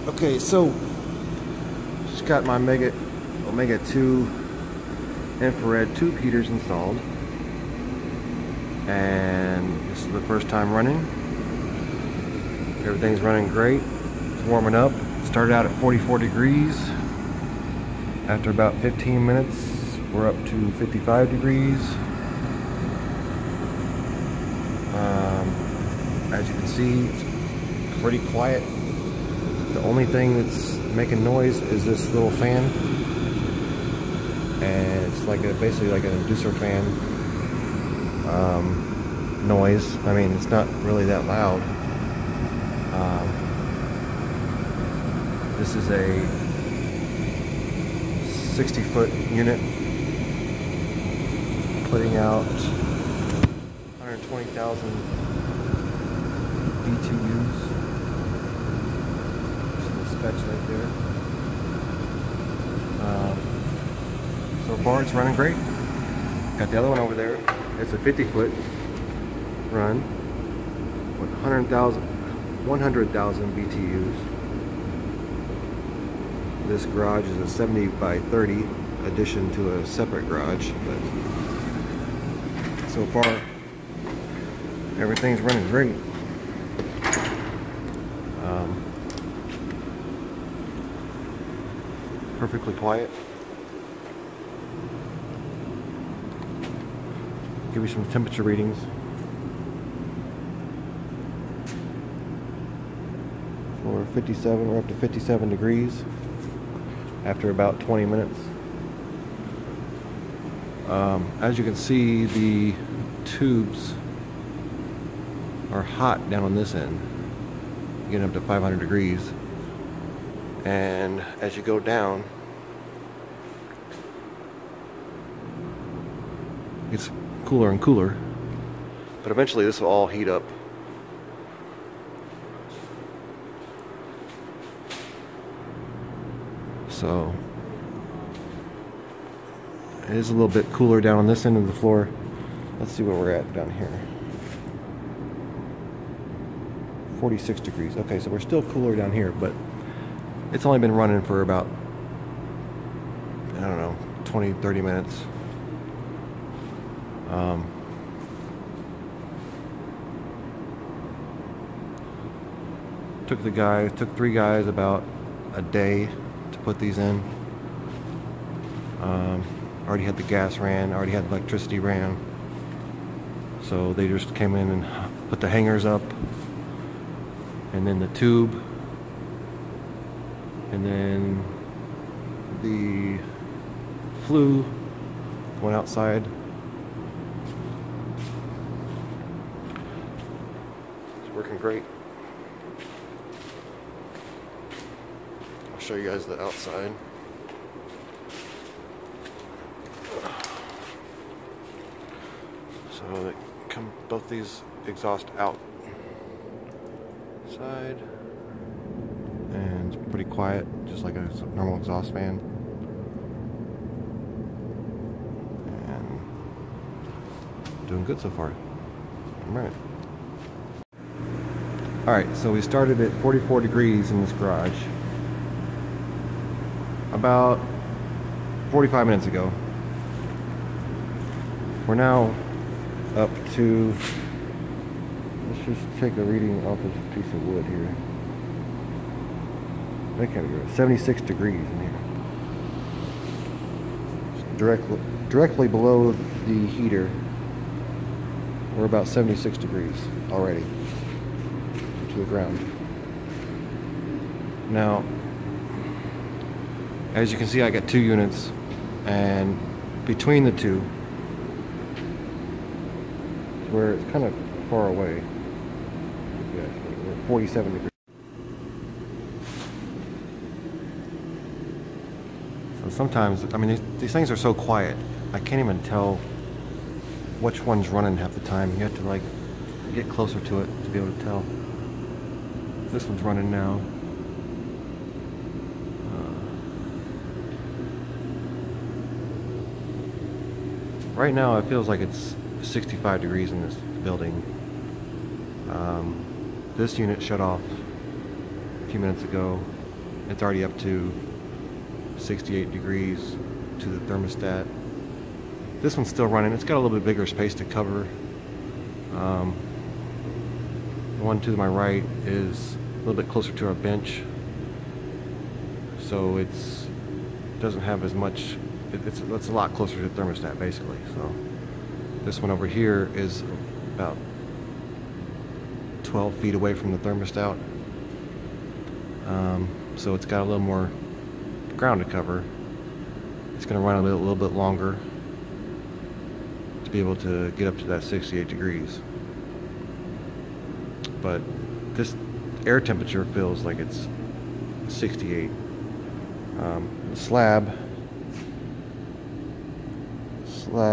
Okay, so just got my Omega 2 infrared tube heaters installed, and this is the first time running. Everything's running great. It's warming up. Started out at 44 degrees. After about 15 minutes, we're up to 55 degrees. As you can see, it's pretty quiet. The only thing that's making noise is this little fan, and it's like basically like an inducer fan noise. I mean, it's not really that loud. This is a 60-foot unit putting out 120,000 BTUs. Specs right there. So far it's running great. Got the other one over there. It's a 50-foot run with 100,000 BTUs. This garage is a 70 by 30 addition to a separate garage, but so far everything's running great. Perfectly quiet. Give you some temperature readings. For 57, we're up to 57 degrees after about 20 minutes. As you can see, the tubes are hot down on this end, getting up to 500 degrees. And as you go down, it's cooler and cooler, but eventually this will all heat up. So it is a little bit cooler down on this end of the floor. Let's see where we're at down here. 46 degrees. Okay, so we're still cooler down here, but it's only been running for about, I don't know, 20-30 minutes. Took 3 guys about a day to put these in. Already had the gas ran, already had the electricity ran. So they just came in and put the hangers up, and then the tube, and then the flue went outside. It's working great. I'll show you guys the outside. So they come, both these exhaust out side. And it's pretty quiet, just like a normal exhaust fan. And doing good so far. Alright. Alright, so we started at 44 degrees in this garage about 45 minutes ago. We're now up to, let's just take a reading off this piece of wood here. That can't be right. 76 degrees in here. Directly below the heater, we're about 76 degrees already to the ground. Now, as you can see, I got 2 units, and between the two, where it's kind of far away, we're 47 degrees. Sometimes, I mean, these things are so quiet, I can't even tell which one's running half the time. You have to like get closer to it to be able to tell. This one's running now. Right now it feels like it's 65 degrees in this building. This unit shut off a few minutes ago. it's already up to 68 degrees to the thermostat. This one's still running. It's got a little bit bigger space to cover. The one to my right is a little bit closer to our bench, so it doesn't have as much. It's a lot closer to the thermostat, basically. So this one over here is about 12 feet away from the thermostat. So it's got a little more ground to cover. It's going to run a little bit longer to be able to get up to that 68 degrees. But this air temperature feels like it's 68. The slab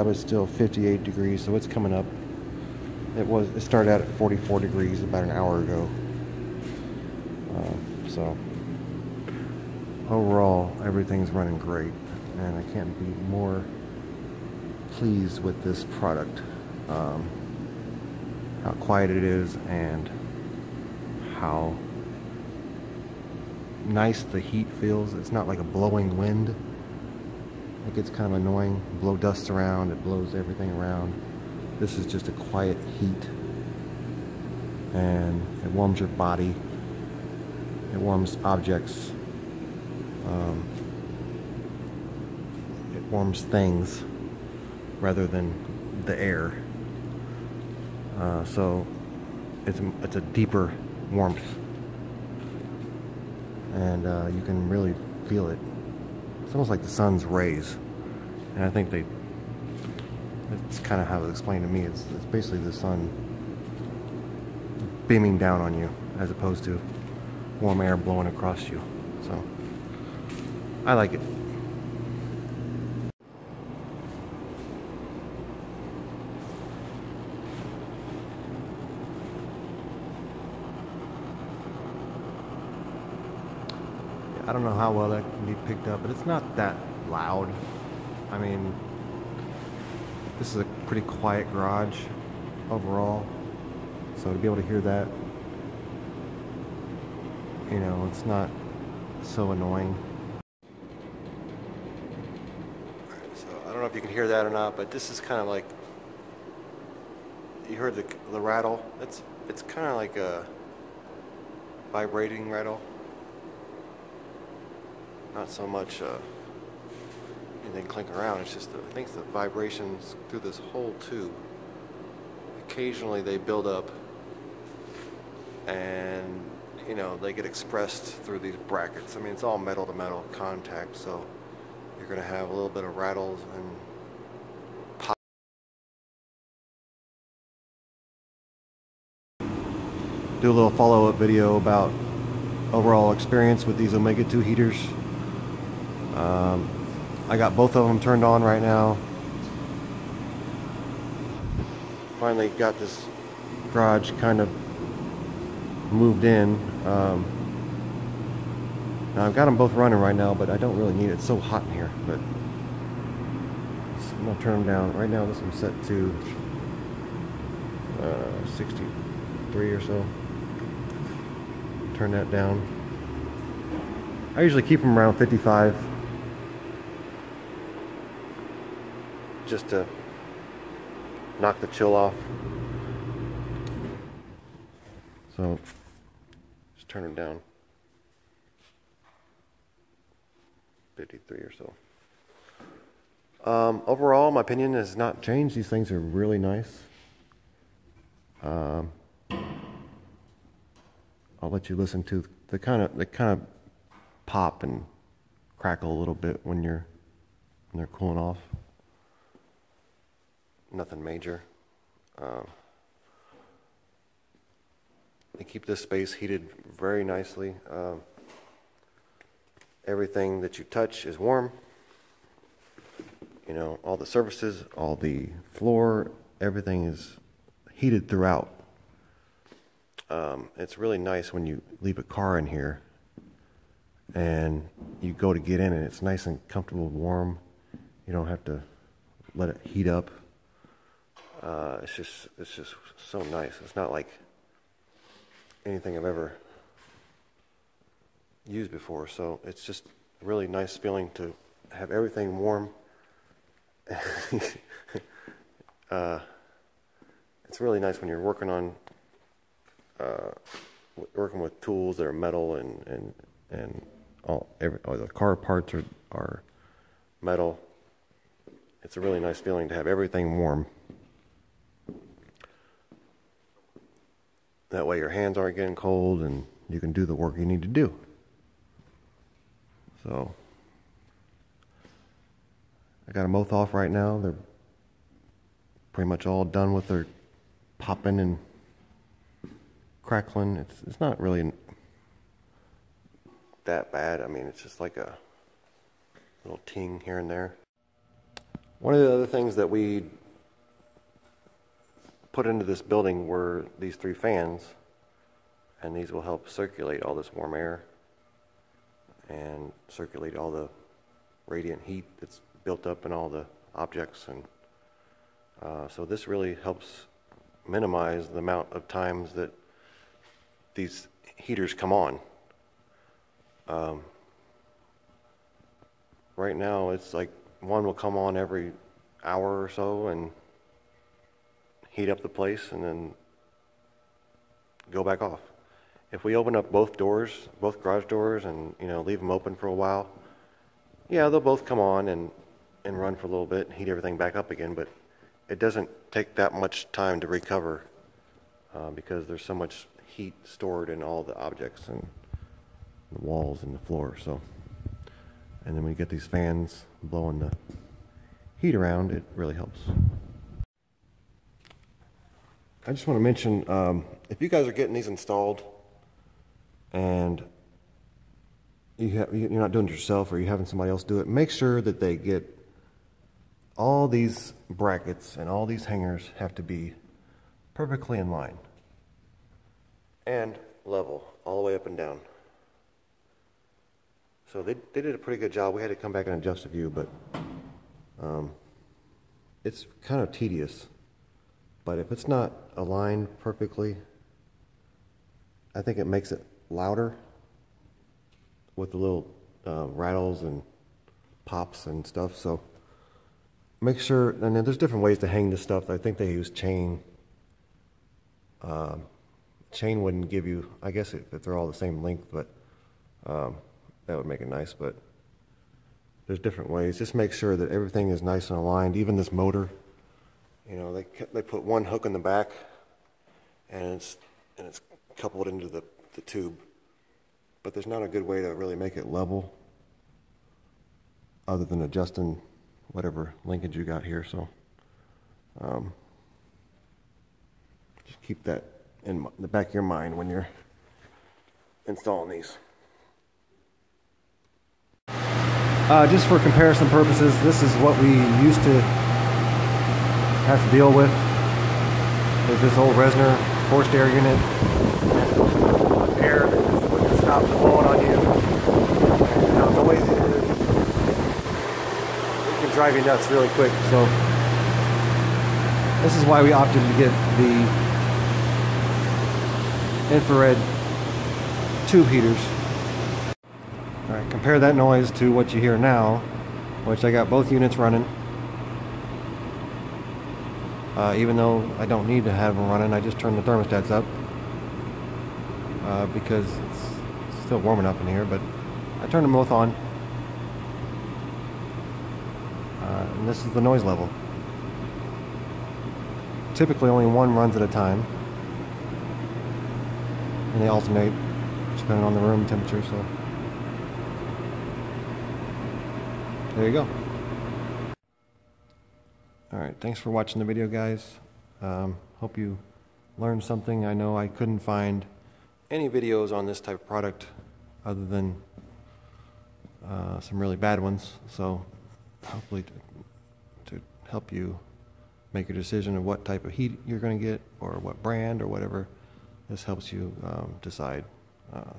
is still 58 degrees, so it's coming up. It started out at 44 degrees about an hour ago. So overall, everything's running great, and I can't be more pleased with this product. How quiet it is and how nice the heat feels. It's not like a blowing wind. It gets kind of annoying. Blow dust around, it blows everything around. This is just a quiet heat, and it warms your body. It warms objects. It warms things rather than the air. So it's a deeper warmth, and you can really feel it. It's almost like the sun's rays, and I think it's kind of how it's explained to me. It's basically the sun beaming down on you as opposed to warm air blowing across you. So I like it. I don't know how well that can be picked up, but it's not that loud. I mean, this is a pretty quiet garage overall, so to be able to hear that, you know, it's not so annoying. So I don't know if you can hear that or not, but this is kind of like, you heard the rattle. It's kind of like a vibrating rattle. Not so much anything clink around. It's just I think the vibrations through this whole tube. Occasionally they build up, and you know, they get expressed through these brackets. I mean, it's all metal to metal contact, so you're going to have a little bit of rattles and pop. Do a little follow-up video about overall experience with these Omega 2 heaters. I got both of them turned on right now. Finally got this garage kind of moved in. Now I've got them both running right now, but I don't really need it. It's so hot in here. But I'm gonna turn them down. Right now this one's set to 63 or so. Turn that down. I usually keep them around 55. Just to knock the chill off. So just turn them down. 53 or so. Overall, my opinion has not changed. These things are really nice. I'll let you listen to they kind of pop and crackle a little bit when they're cooling off. Nothing major. They keep this space heated very nicely. Everything that you touch is warm. You know, all the surfaces, all the floor, everything is heated throughout. It's really nice when you leave a car in here and you go to get in and it's nice and comfortable, warm. You don't have to let it heat up. It's just so nice. It's not like anything I've ever used before, so it's just a really nice feeling to have everything warm. It's really nice when you're working on working with tools that are metal and all the car parts are metal. It's a really nice feeling to have everything warm. That way your hands aren't getting cold and you can do the work you need to do. So I got them both off right now. They're pretty much all done with their popping and crackling. It's not really that bad. I mean, it's just like a little ting here and there. One of the other things that we put into this building were these 3 fans, and these will help circulate all this warm air and circulate all the radiant heat that's built up in all the objects, and so this really helps minimize the amount of times that these heaters come on. Right now it's like one will come on every hour or so and heat up the place and then go back off. If we open up both doors, both garage doors, and leave them open for a while, yeah, they'll both come on and run for a little bit and heat everything back up again, but it doesn't take that much time to recover because there's so much heat stored in all the objects and the walls and the floor. So, and then when you get these fans blowing the heat around, it really helps. I just want to mention, if you guys are getting these installed and you're not doing it yourself or you're having somebody else do it, make sure that they get all these brackets and all these hangers have to be perfectly in line and level all the way up and down. So they did a pretty good job. We had to come back and adjust a few, but it's kind of tedious. But if it's not aligned perfectly, I think it makes it louder with the little rattles and pops and stuff. So make sure, and then there's different ways to hang this stuff. I think they use chain. Chain wouldn't give you, I guess if they're all the same length, but that would make it nice. But there's different ways. Just make sure that everything is nice and aligned. Even this motor, they put one hook in the back, and it's coupled into the tube. But there's not a good way to really make it level, other than adjusting whatever linkage you got here. So just keep that in the back of your mind when you're installing these. Just for comparison purposes, this is what we used to have to deal with. Is this old Resner forced air unit, air that just wouldn't stop blowing on you, and how noisy it is. It can drive you nuts really quick. So this is why we opted to get the infrared tube heaters. Alright, compare that noise to what you hear now, which I got both units running. Even though I don't need to have them running, I just turn the thermostats up because it's still warm enough in here, but I turn them both on. And this is the noise level. Typically only one runs at a time, and they alternate depending on the room temperature. So there you go. Alright, thanks for watching the video, guys. Hope you learned something. I know I couldn't find any videos on this type of product other than some really bad ones, so hopefully to help you make a decision of what type of heat you're going to get or what brand or whatever, this helps you decide.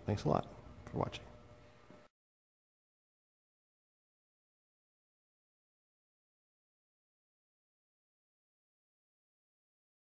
Thanks a lot for watching.